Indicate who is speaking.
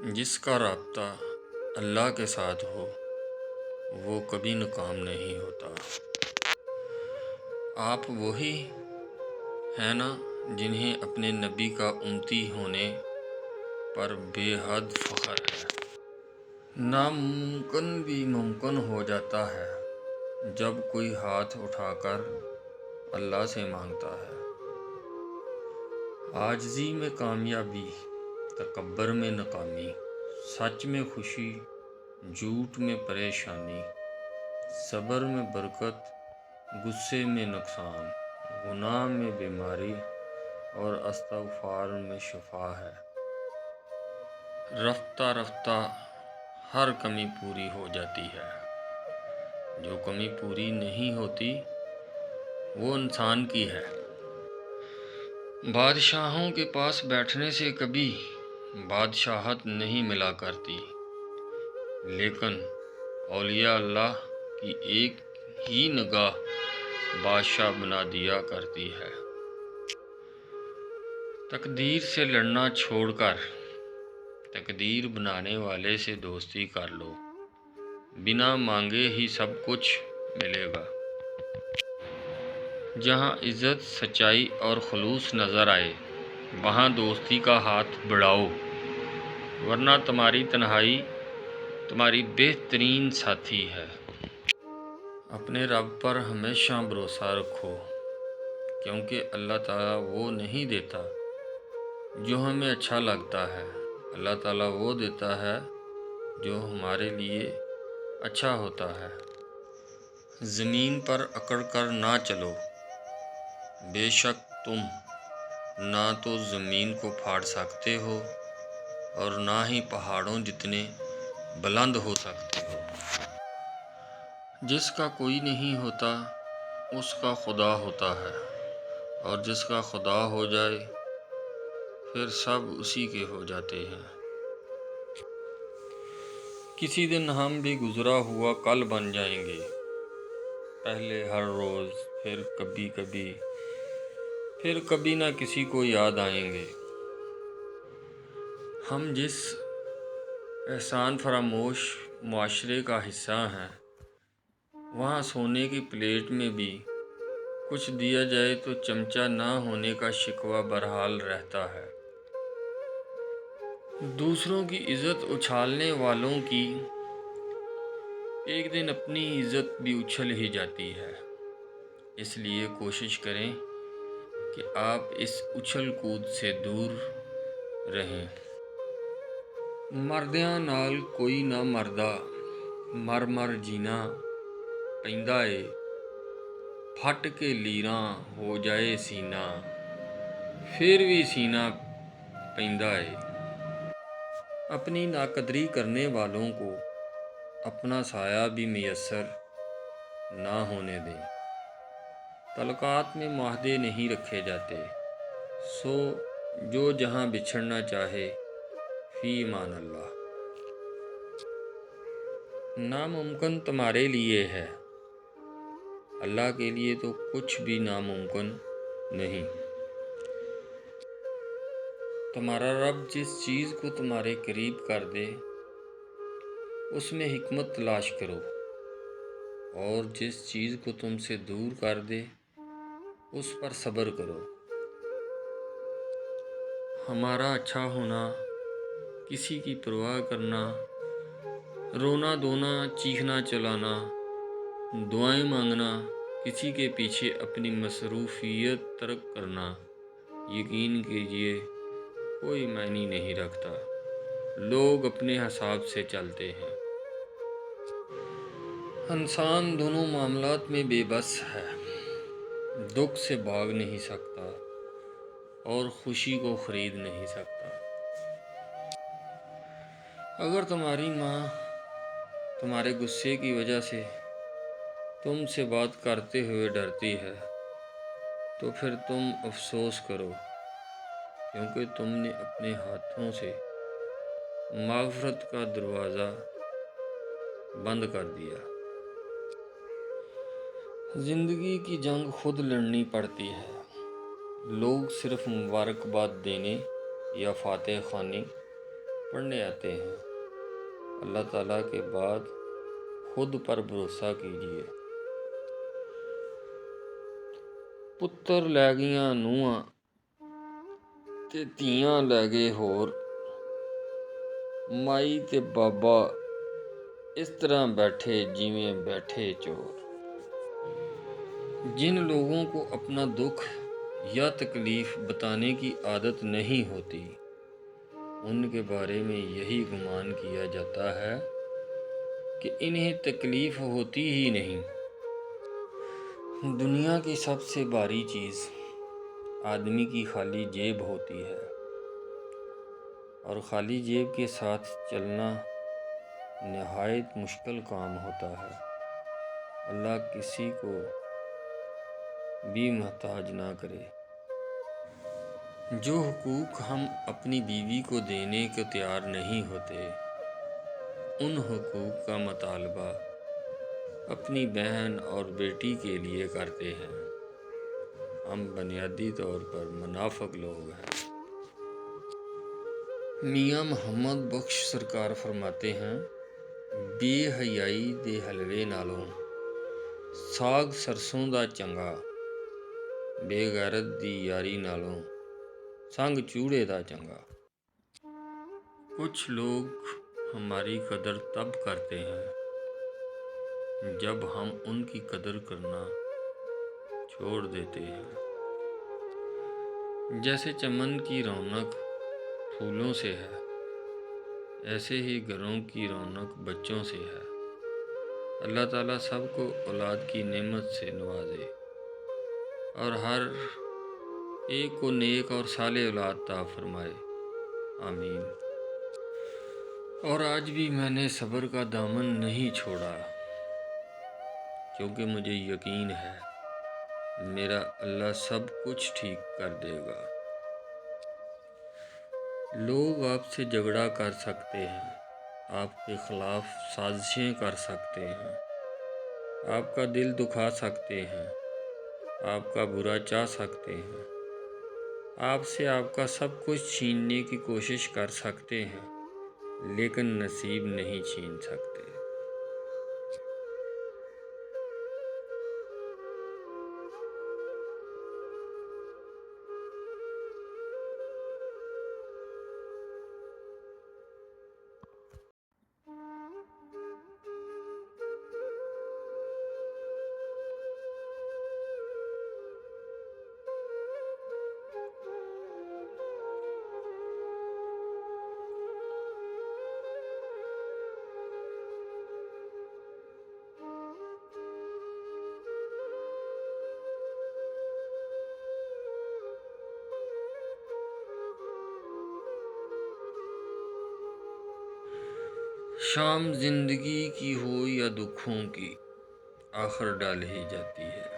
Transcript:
Speaker 1: جس کا رابطہ اللہ کے ساتھ ہو وہ کبھی ناکام نہیں ہوتا۔ آپ وہی ہیں نا جنہیں اپنے نبی کا امتی ہونے پر بے حد فخر ہے۔ ناممکن بھی ممکن ہو جاتا ہے جب کوئی ہاتھ اٹھا کر اللہ سے مانگتا ہے۔ عاجزی میں کامیابی، تکبر میں ناکامی، سچ میں خوشی، جھوٹ میں پریشانی، صبر میں برکت، غصے میں نقصان، گناہ میں بیماری اور استغفار میں شفا ہے۔ رفتہ رفتہ ہر کمی پوری ہو جاتی ہے۔ جو کمی پوری نہیں ہوتی وہ انسان کی ہے۔ بادشاہوں کے پاس بیٹھنے سے کبھی بادشاہت نہیں ملا کرتی، لیکن اولیاء اللہ کی ایک ہی نگاہ بادشاہ بنا دیا کرتی ہے۔ تقدیر سے لڑنا چھوڑ کر تقدیر بنانے والے سے دوستی کر لو، بنا مانگے ہی سب کچھ ملے گا۔ جہاں عزت، سچائی اور خلوص نظر آئے وہاں دوستی کا ہاتھ بڑھاؤ، ورنہ تمہاری تنہائی تمہاری بہترین ساتھی ہے۔ اپنے رب پر ہمیشہ بھروسہ رکھو، کیونکہ اللہ تعالیٰ وہ نہیں دیتا جو ہمیں اچھا لگتا ہے، اللہ تعالیٰ وہ دیتا ہے جو ہمارے لیے اچھا ہوتا ہے۔ زمین پر اکڑ کر نہ چلو، بے شک تم نہ تو زمین کو پھاڑ سکتے ہو اور نہ ہی پہاڑوں جتنے بلند ہو سکتے ہو۔ جس کا کوئی نہیں ہوتا اس کا خدا ہوتا ہے، اور جس کا خدا ہو جائے پھر سب اسی کے ہو جاتے ہیں۔ کسی دن ہم بھی گزرا ہوا کل بن جائیں گے، پہلے ہر روز، پھر کبھی کبھی، پھر کبھی نہ کسی کو یاد آئیں گے۔ ہم جس احسان فراموش معاشرے کا حصہ ہیں، وہاں سونے کی پلیٹ میں بھی کچھ دیا جائے تو چمچہ نہ ہونے کا شکوہ بہرحال رہتا ہے۔ دوسروں کی عزت اچھالنے والوں کی ایک دن اپنی عزت بھی اچھل ہی جاتی ہے۔ اس لیے کوشش کریں کہ آپ اس اچھل کود سے دور رہیں۔ مردیاں نال کوئی نہ مردا، مر مر جینا پیندا اے، پھٹ کے لیراں ہو جائے سینہ، پھر بھی سینہ پیندا اے۔ اپنی ناقدری کرنے والوں کو اپنا سایہ بھی میسر نہ ہونے دیں۔ تعلقات میں معاہدے نہیں رکھے جاتے، سو جو جہاں بچھڑنا چاہے فی امان اللہ۔ ناممکن تمہارے لیے ہے، اللہ کے لیے تو کچھ بھی ناممکن نہیں۔ تمہارا رب جس چیز کو تمہارے قریب کر دے اس میں حکمت تلاش کرو، اور جس چیز کو تم سے دور کر دے اس پر صبر کرو۔ ہمارا اچھا ہونا، کسی کی پرواہ کرنا، رونا دھونا، چیخنا چلانا، دعائیں مانگنا، کسی کے پیچھے اپنی مصروفیت ترک کرنا، یقین کیجئے کوئی معنی نہیں رکھتا۔ لوگ اپنے حساب سے چلتے ہیں۔ انسان دونوں معاملات میں بے بس ہے، دکھ سے بھاگ نہیں سکتا اور خوشی کو خرید نہیں سکتا۔ اگر تمہاری ماں تمہارے غصے کی وجہ سے تم سے بات کرتے ہوئے ڈرتی ہے تو پھر تم افسوس کرو، کیونکہ تم نے اپنے ہاتھوں سے مغفرت کا دروازہ بند کر دیا۔ زندگی کی جنگ خود لڑنی پڑتی ہے۔ لوگ صرف مبارکباد دینے یا فاتح خوانی پڑھنے آتے ہیں۔ اللہ تعالیٰ کے بعد خود پر بھروسہ کیجیے۔ پتر لے گئیاں نوہاں تے تیاں لے گئے ہور، مائی تے بابا اس طرح بیٹھے جویں بیٹھے چور۔ جن لوگوں کو اپنا دکھ یا تکلیف بتانے کی عادت نہیں ہوتی، ان کے بارے میں یہی گمان کیا جاتا ہے کہ انہیں تکلیف ہوتی ہی نہیں۔ دنیا کی سب سے بھاری چیز آدمی کی خالی جیب ہوتی ہے، اور خالی جیب کے ساتھ چلنا نہایت مشکل کام ہوتا ہے۔ اللہ کسی کو بھی محتاج نہ کرے۔ جو حقوق ہم اپنی بیوی کو دینے کو تیار نہیں ہوتے، ان حقوق کا مطالبہ اپنی بہن اور بیٹی کے لیے کرتے ہیں۔ ہم بنیادی طور پر منافق لوگ ہیں۔ میاں محمد بخش سرکار فرماتے ہیں، بے حیائی دے حلوے نالوں ساگ سرسوں دا چنگا، بے غیرت دی یاری نالوں سنگ چوڑے دا چنگا۔ کچھ لوگ ہماری قدر تب کرتے ہیں جب ہم ان کی قدر کرنا چھوڑ دیتے ہیں۔ جیسے چمن کی رونق پھولوں سے ہے، ایسے ہی گھروں کی رونق بچوں سے ہے۔ اللہ تعالیٰ سب کو اولاد کی نعمت سے نوازے اور ہر ایک کو نیک اور صالح اولاد عطا فرمائے، آمین۔ اور آج بھی میں نے صبر کا دامن نہیں چھوڑا، کیونکہ مجھے یقین ہے میرا اللہ سب کچھ ٹھیک کر دے گا۔ لوگ آپ سے جھگڑا کر سکتے ہیں، آپ کے خلاف سازشیں کر سکتے ہیں، آپ کا دل دکھا سکتے ہیں، آپ کا برا چاہ سکتے ہیں، آپ سے آپ کا سب کچھ چھیننے کی کوشش کر سکتے ہیں، لیکن نصیب نہیں چھین سکتے۔ شام زندگی کی ہو یا دکھوں کی، آخر ڈال ہی جاتی ہے۔